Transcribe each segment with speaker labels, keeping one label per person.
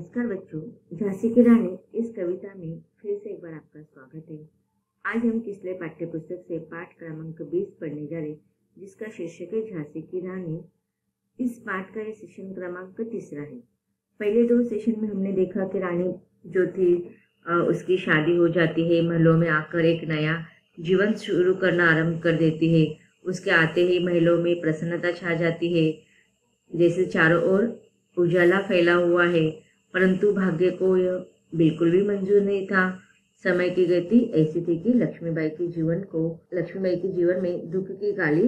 Speaker 1: नमस्कार बच्चों, झांसी की रानी इस कविता में फिर से एक बार आपका स्वागत है। आज हम किसले पाठ्य पुस्तक से पाठ क्रमांक 20 पढ़ने जा रहे, जिसका शीर्षक है झांसी की रानी। इस पाठ का ये सेशन क्रमांक 3 है। पहले 2 सेशन में हमने देखा कि रानी जो थी उसकी शादी हो जाती है, महलों में आकर एक नया जीवन शुरू करना आरंभ कर देती है। उसके आते ही महलों में प्रसन्नता छा जाती है, जैसे चारों ओर उजाला फैला हुआ है। परंतु भाग्य को यह बिल्कुल भी मंजूर नहीं था। समय की गति ऐसी थी कि लक्ष्मीबाई के जीवन में दुख की काली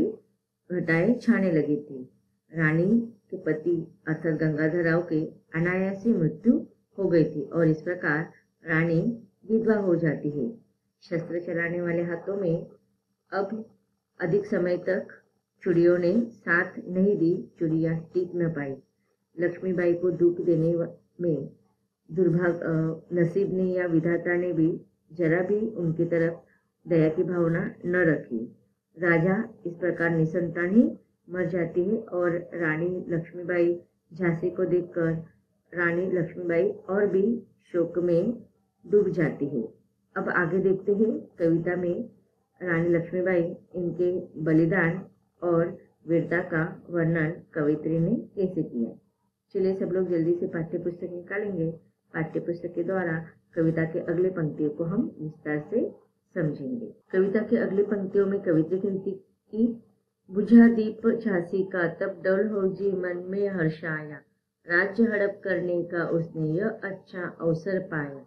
Speaker 1: घटाएं छाने लगी थी। रानी के पति अर्थात गंगाधर राव के अनायासी मृत्यु हो गई थी और इस प्रकार रानी विधवा हो जाती है। शस्त्र चलाने वाले हाथों में अब अधिक समय तक चूड़ियों ने साथ नहीं दी, चूड़ियां टिक न पाई। लक्ष्मीबाई को दुख देने में नसीब ने या विधाता ने भी जरा भी उनकी तरफ दया की भावना न रखी। राजा इस प्रकार निसंतान ही मर जाती है और रानी लक्ष्मीबाई झांसी को देखकर रानी लक्ष्मीबाई और भी शोक में डूब जाती है। अब आगे देखते हैं कविता में रानी लक्ष्मीबाई इनके बलिदान और वीरता का वर्णन कवित्री ने कैसे किया। चलिए सब लोग जल्दी से पाठ्य पुस्तक निकालेंगे। पाठ्य पुस्तक के द्वारा कविता के अगले पंक्तियों को हम विस्तार से समझेंगे। कविता के अगली पंक्तियों में कवित्री कहती कि बुझा दीप झांसी का तब डल हो जी मन में हर्ष आया, राज्य हड़प करने का उसने यह अच्छा अवसर पाया।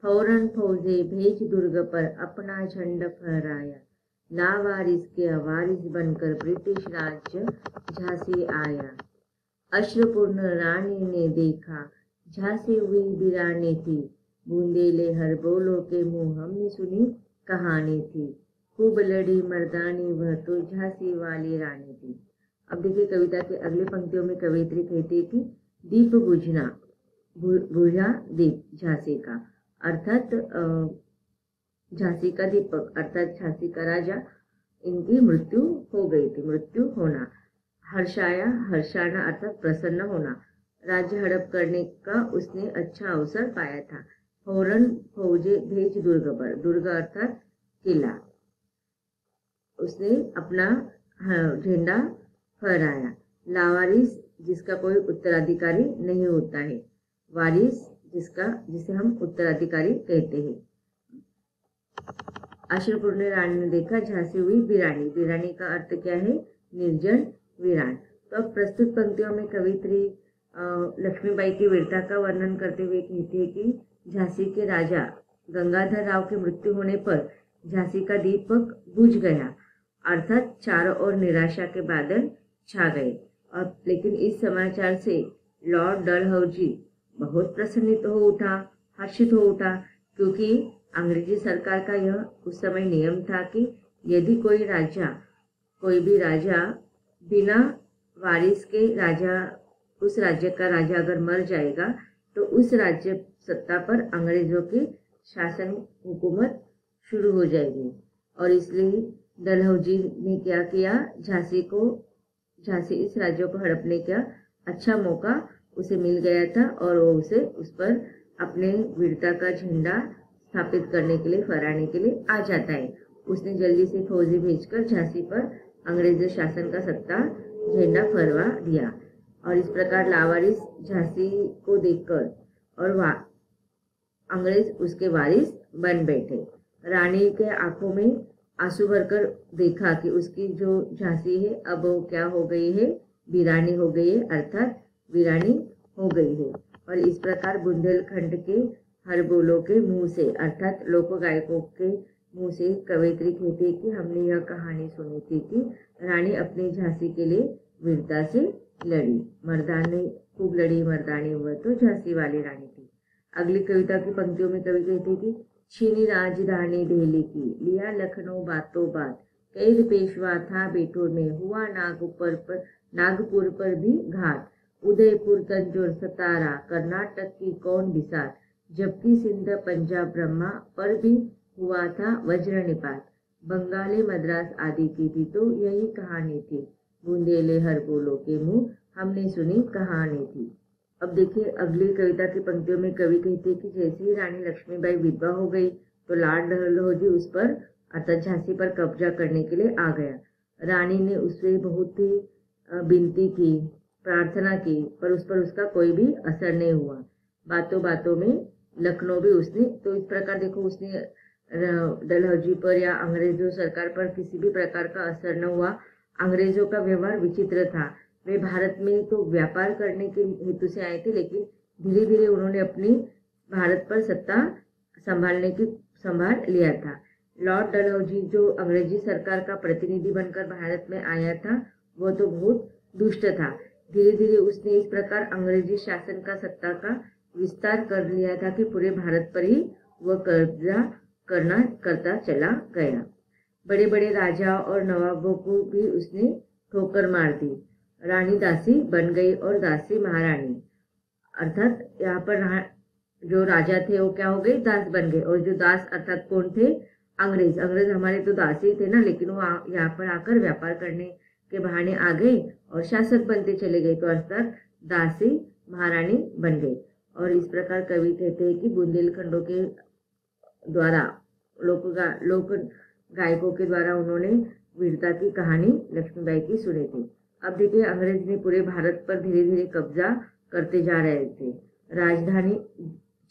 Speaker 1: फौरन फौजे भेज दुर्ग पर अपना झंडा फहराया, लावारिस के अवारिस बनकर ब्रिटिश राज्य झांसी आया। अश्रुपूर्ण रानी ने देखा झांसी हुई वीरानी थी, बूंदेले हर बोलो के मुंह हमने सुनी कहानी थी। खूब लड़ी मर्दानी वह तो झांसी वाली रानी थी। अब देखिए कविता के अगले पंक्तियों में कवित्री कहती है कि दीप बुझा दीप झांसी का, अर्थात झांसी का दीपक अर्थात झांसी का राजा, इनकी मृत्यु हो गई थी। मृत्यु होना। हर्षाया, हर्षाना अर्थात प्रसन्न होना। राज्य हड़प करने का उसने अच्छा अवसर पाया था। फौरन फौजे भेज दुर्ग पर, दुर्ग अर्थात किला, उसने अपना झंडा फहराया। लावारिस जिसका कोई उत्तराधिकारी नहीं होता है, वारिस जिसे हम उत्तराधिकारी कहते हैं। अश्रुपूर्ण रानी ने देखा झांसी हुई वीरानी, वीरानी का अर्थ क्या है? निर्जन वीरान। तो अब प्रस्तुत पंक्तियों में कवित्री लक्ष्मीबाई की वीरता का वर्णन करते हुए कहती है कि झांसी के राजा गंगाधर राव की मृत्यु होने पर झांसी का दीपक बुझ गया, अर्थात चारों ओर निराशा के बादल छा गए। और लेकिन इस समाचार से लॉर्ड डलहौजी बहुत प्रसन्नित हो उठा, हर्षित हो उठा, क्योंकि अंग्रेजी सरकार का यह उस समय नियम था कि यदि कोई भी राजा बिना वारिस के उस राज्य का राजा अगर मर जाएगा तो उस राज्य सत्ता पर अंग्रेजों की शासन हुकूमत शुरू हो जाएगी। और इसलिए डलहौजी ने क्या किया, झांसी इस राज्य को हड़पने का अच्छा मौका उसे मिल गया था और वो उस पर अपने वीरता का झंडा स्थापित करने के लिए, फहराने के लिए आ जाता है। उसने जल्दी से फौजी भेजकर झांसी पर अंग्रेजी शासन का सत्ता झंडा फहरवा दिया और इस प्रकार लावारिस झांसी को देखकर और अंग्रेज उसके वारिस बन बैठे। रानी के आंखों में आंसू भरकर देखा कि उसकी जो झांसी है अब वो क्या हो गई है, वीरानी हो गई है, अर्थात वीरानी हो गई है। और इस प्रकार बुंदेलखंड के हर बोलों के मुंह से अर्थात लोक गायकों के मुंह से कवित्री कहती है कि हमने यह कहानी सुनी थी कि रानी अपनी झांसी के लिए वीरता से लड़ी, मर्दानी खूब लड़ी मर्दानी वह तो झांसी वाली रानी थी। अगली कविता की पंक्तियों में कवि कहती थी छीनी राजधानी दिल्ली की, लिया लखनऊ बातों बात, कैद पेशवा था बेटूर में, हुआ नागपुर पर भी घात, उदयपुर तंजौर सतारा, कर्नाटक की कौन बिसात, जबकि सिंध पंजाब ब्रह्मा पर भी हुआ था वज्र निपात, बंगाली मद्रास आदि की भी तो यही कहानी थी, बूंदेले हर बोलो के मुंह हमने सुनी कहानी थी। अब देखिए अगली कविता की पंक्तियों में कवि कहते हैं कि जैसे ही रानी लक्ष्मीबाई विधवा हो गई तो लाल डलहौजी उस पर अर्थात झांसी पर कब्जा करने के लिए आ गया। रानी ने उससे बहुत ही विनती की, प्रार्थना की, पर उस पर उसका कोई भी असर नहीं हुआ। बातों बातों में लखनऊ भी उसने, तो इस प्रकार देखो उसने डलहौजी पर या अंग्रेजों सरकार पर किसी भी प्रकार का असर न हुआ। अंग्रेजों का व्यवहार विचित्र था। वे भारत में तो व्यापार करने के हेतु से आए थे, लेकिन धीरे धीरे उन्होंने अपनी भारत पर सत्ता संभाल लिया था। लॉर्ड डलहौजी जो अंग्रेजी सरकार का प्रतिनिधि बनकर भारत में आया था, वह तो बहुत दुष्ट था। धीरे धीरे उसने इस प्रकार अंग्रेजी शासन का सत्ता का विस्तार कर लिया था कि पूरे भारत पर ही वह कब्जा करता चला गया। बड़े बड़े राजा और नवाबों को भी उसने ठोकर मार दी। रानी दासी बन गई और दासी महारानी, अर्थात यहाँ पर जो राजा थे वो क्या हो गए, दास बन गए। और जो दास अर्थात कौन थे, अंग्रेज हमारे तो दासी ही थे ना, लेकिन वो यहाँ पर आकर व्यापार करने के बहाने आ गए और शासक बनते चले गए, तो अर्थात दासी महारानी बन गई। और इस प्रकार कवि कहते हैं कि बुंदेलखंडों के द्वारा लोक गायकों के द्वारा उन्होंने वीरता की कहानी लक्ष्मीबाई की सुनी थी। अब देखिए अंग्रेज ने पूरे भारत पर धीरे धीरे कब्जा करते जा रहे थे।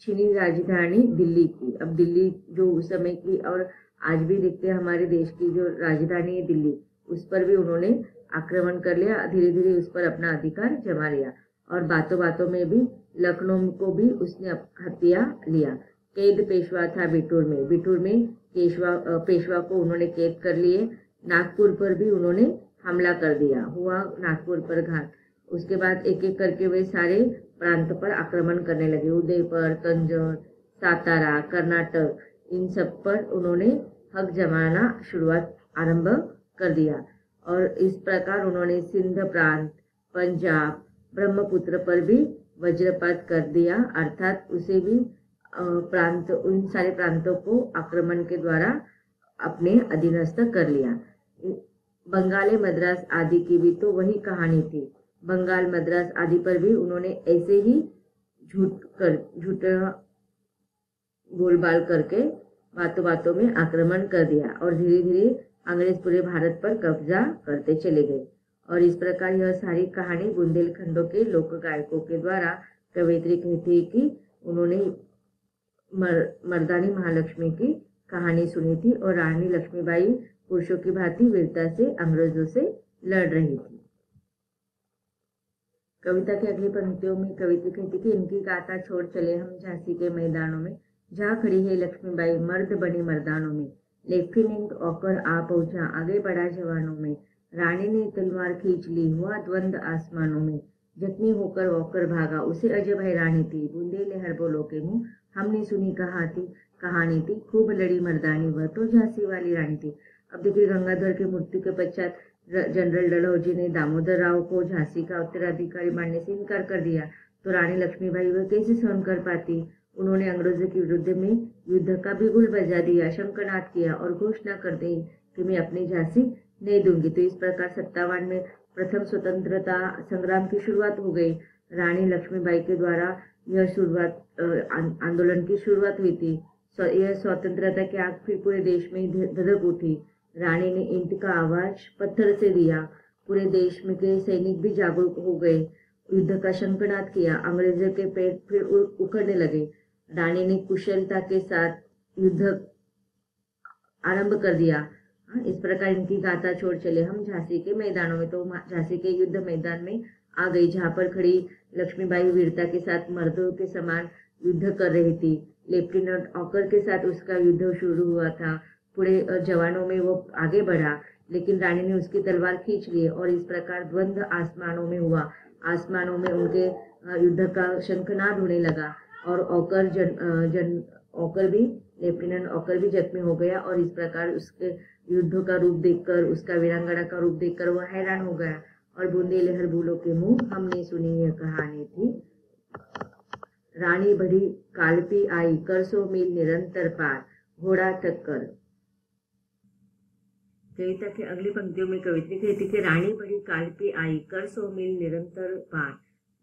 Speaker 1: चीनी राजधानी दिल्ली की, अब दिल्ली जो उस समय की और आज भी देखते हैं हमारे देश की जो राजधानी है दिल्ली, उस पर भी उन्होंने आक्रमण कर लिया। धीरे धीरे उस पर अपना अधिकार जमा लिया और बातों बातों में भी लखनऊ को भी उसने हत्या लिया। कैद पेशवा था बिठूर में पेशवा को उन्होंने कैद कर लिए। नागपुर पर भी उन्होंने हमला कर दिया, हुआ नागपुर पर घात। उसके बाद एक एक करके वे सारे प्रांत पर आक्रमण करने लगे। उदयपुर, तंजौर, सातारा, कर्नाटक, इन सब पर उन्होंने हक जमाना आरंभ कर दिया। और इस प्रकार उन्होंने सिंध प्रांत, पंजाब, ब्रह्मपुत्र पर भी वज्रपात कर दिया, अर्थात उसे भी उन सारे प्रांतों को आक्रमण के द्वारा अपने अधीनस्थ कर लिया। बंगाल, मद्रास आदि की भी तो वही कहानी थी। बंगाल, मद्रास आदि पर भी उन्होंने ऐसे ही झूठा बोलबाल करके बातों बातों में आक्रमण कर दिया और धीरे धीरे अंग्रेज पूरे भारत पर कब्जा करते चले गए। और इस प्रकार यह सारी कहानी बुंदेलखंडों के लोक गायकों के द्वारा कवयित्री कहती है कि उन्होंने मर्दानी महालक्ष्मी की कहानी सुनी थी और रानी लक्ष्मीबाई पुरुषों की भांति वीरता से अंग्रेजों से लड़ रही थी। कविता की अगली पंक्तियों में कवित्री कहती कि इनकी गाथा छोड़ चले हम झांसी के मैदानों में, जहाँ खड़ी है लक्ष्मीबाई मर्द बनी मर्दानों में। लेफ्टिनेंट ऑकर आ पहुंचा, आगे बढ़ा जवानों में। रानी ने तलवार खींच ली, हुआ द्वंद आसमानों में। जख्मी होकर वॉकर भागा, उसे अजब हैरानी थी। बूंदे लहर बोलो के मुंह, हमने सुनी कहानी थी। खूब लड़ी मर्दानी, वह तो झांसी वाली रानी थी। अब देखिए गंगाधर की मृत्यु के पश्चात जनरल डलहौजी ने दामोदर राव को झांसी का उत्तराधिकारी मानने से इनकार कर दिया, तो रानी लक्ष्मीबाई वह कैसे सहन कर पाती। उन्होंने अंग्रेजों के विरुद्ध में युद्ध का बिगुल बजा दिया, शंखनाद किया और घोषणा कर दी कि मैं अपनी झांसी नहीं दूंगी। तो इस प्रकार 57 में प्रथम स्वतंत्रता संग्राम की शुरुआत हो गई। रानी लक्ष्मीबाई के द्वारा यह आंदोलन की शुरुआत हुई थी। यह स्वतंत्रता की आग फिर पूरे देश में धधक उठी। रानी ने ईंट का आवाज पत्थर से दिया, पूरे देश में के सैनिक भी जागरूक हो गए, युद्ध का शंखनाद किया, अंग्रेजों के पैर फिर उखड़ने लगे। रानी ने कुशलता के साथ युद्ध आरंभ कर दिया। इस प्रकार इनकी गाथा छोड़ चले हम झांसी के मैदानों में, तो झांसी के युद्ध मैदान में आ गई, जहां पर खड़ी लक्ष्मीबाई वीरता के साथ मर्दों के समान युद्ध कर रही थी। लेफ्टिनेंट ऑकर के साथ उसका युद्ध शुरू हुआ था। पूरे जवानों में वो आगे बढ़ा, लेकिन रानी ने उसकी तलवार खींच ली और इस प्रकार द्वंद आसमानों में हुआ। आसमानों में उनके युद्ध का शंखनाद होने लगा और ऑकर भी लेफ्टिनेंट ऑकर भी जख्मी हो गया और इस प्रकार उसके युद्ध का रूप देखकर, उसका वीरांगना का रूप देखकर वह हैरान हो गया। और बूंदे लहर भूलों के मुंह, हमने सुनी यह कहानी थी। रानी बढ़ी कालपी आई, कर 100 मील निरंतर पार, घोड़ा टक्कर। कविता के अगली पंक्तियों में कवित्री कहती कि रानी बढ़ी कालपी आई, कर 100 मील निरंतर पार।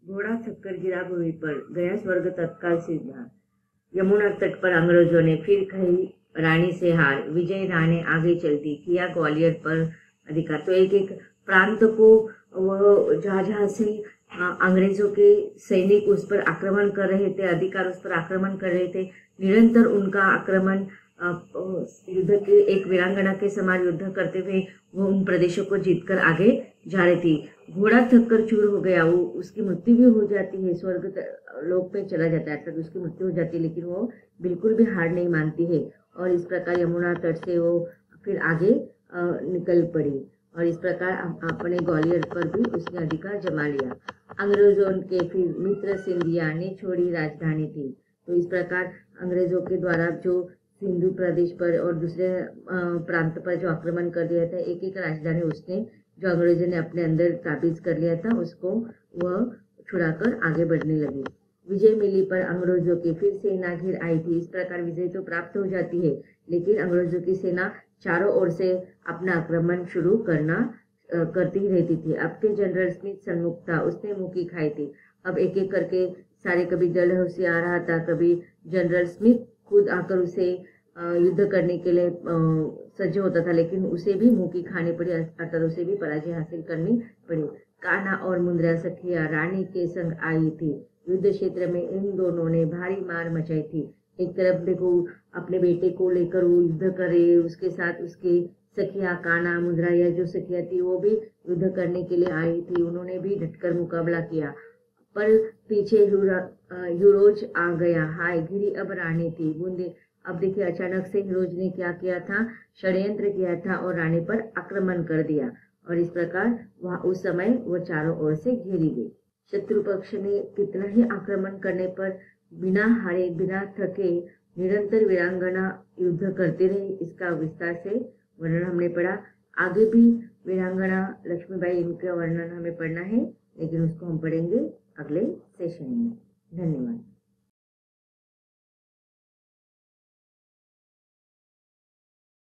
Speaker 1: घोड़ा थककर गिरा भूमि पर, गया स्वर्ग तत्काल सीधा। यमुना तट पर अंग्रेजों ने फिर कही रानी से हार, विजय रानी आगे चलती, किया ग्वालियर पर अधिकार। तो एक एक प्रांत को वह जहाँ जहाँ से अंग्रेजों के सैनिक उस पर आक्रमण कर रहे थे, अधिकार उस पर आक्रमण कर रहे थे, निरंतर उनका आक्रमण युद्ध के एक वीरांगना के समान युद्ध करते हुए वो उन प्रदेशों को जीतकर आगे जा रही थी। घोड़ा थककर चूर हो गया, वो उसकी मृत्यु भी हो जाती है, स्वर्ग लोक पे चला जाता है, अर्थात उसकी मृत्यु हो जाती है, लेकिन वो बिल्कुल भी हार नहीं मानती है और इस प्रकार यमुना तट से वो फिर आगे निकल पड़ी और इस प्रकार अपने ग्वालियर पर भी उसने अधिकार जमा लिया। अंग्रेजों के फिर मित्र सिंधिया ने छोड़ी राजधानी थी। तो इस प्रकार अंग्रेजों के द्वारा जो सिंधु प्रदेश पर और दूसरे प्रांत पर जो आक्रमण कर दिया था, एक एक राजधानी उसने जो अंग्रेजों ने अपने अंदर काबिज कर लिया था उसको वह छुड़ाकर आगे बढ़ने लगी। विजय मिली पर अंग्रेजों की फिर सेना घिर आई थी। इस प्रकार विजय तो प्राप्त हो जाती है, लेकिन अंग्रेजों की सेना चारों ओर से अपना आक्रमण शुरू करती ही रहती थी। अब के जनरल स्मिथ सन्मुख था, उसने मुक्की खाई थी। अब एक एक करके सारे, कभी डलहौसी आ रहा था, कभी जनरल स्मिथ खुद आकर उसे युद्ध करने के लिए सज्ज होता था, लेकिन उसे भी मुक्की खानी पड़ी, अर्थात उसे भी पराजय हासिल करनी पड़ी। कान्हा और मुंद्रा सखिया रानी के संग आई थी। युद्ध क्षेत्र में इन दोनों ने भारी मार मचाई थी। एक तरफ देखो अपने बेटे को लेकर वो युद्ध करे, उसके साथ उसके सखिया कान्हा मुंद्रा या जो सखिया थी वो भी युद्ध करने के लिए आई थी, उन्होंने भी डटकर मुकाबला किया। पर पीछे यूरोज आ गया, हाय घिरी अब रानी थी बूंदे। अब देखिए अचानक से हीरोज ने क्या किया था, षड्यंत्र किया था और रानी पर आक्रमण कर दिया और इस प्रकार वह उस समय वो चारों ओर से घेरी गई। शत्रु पक्ष ने कितना ही आक्रमण करने पर बिना हारे बिना थके निरंतर वीरांगना युद्ध करती रही। इसका विस्तार से वर्णन हमने पढ़ा। आगे भी वीरांगना लक्ष्मीबाई इनका वर्णन हमें पढ़ना है, लेकिन उसको हम पढ़ेंगे अगले सेशन में। धन्यवाद।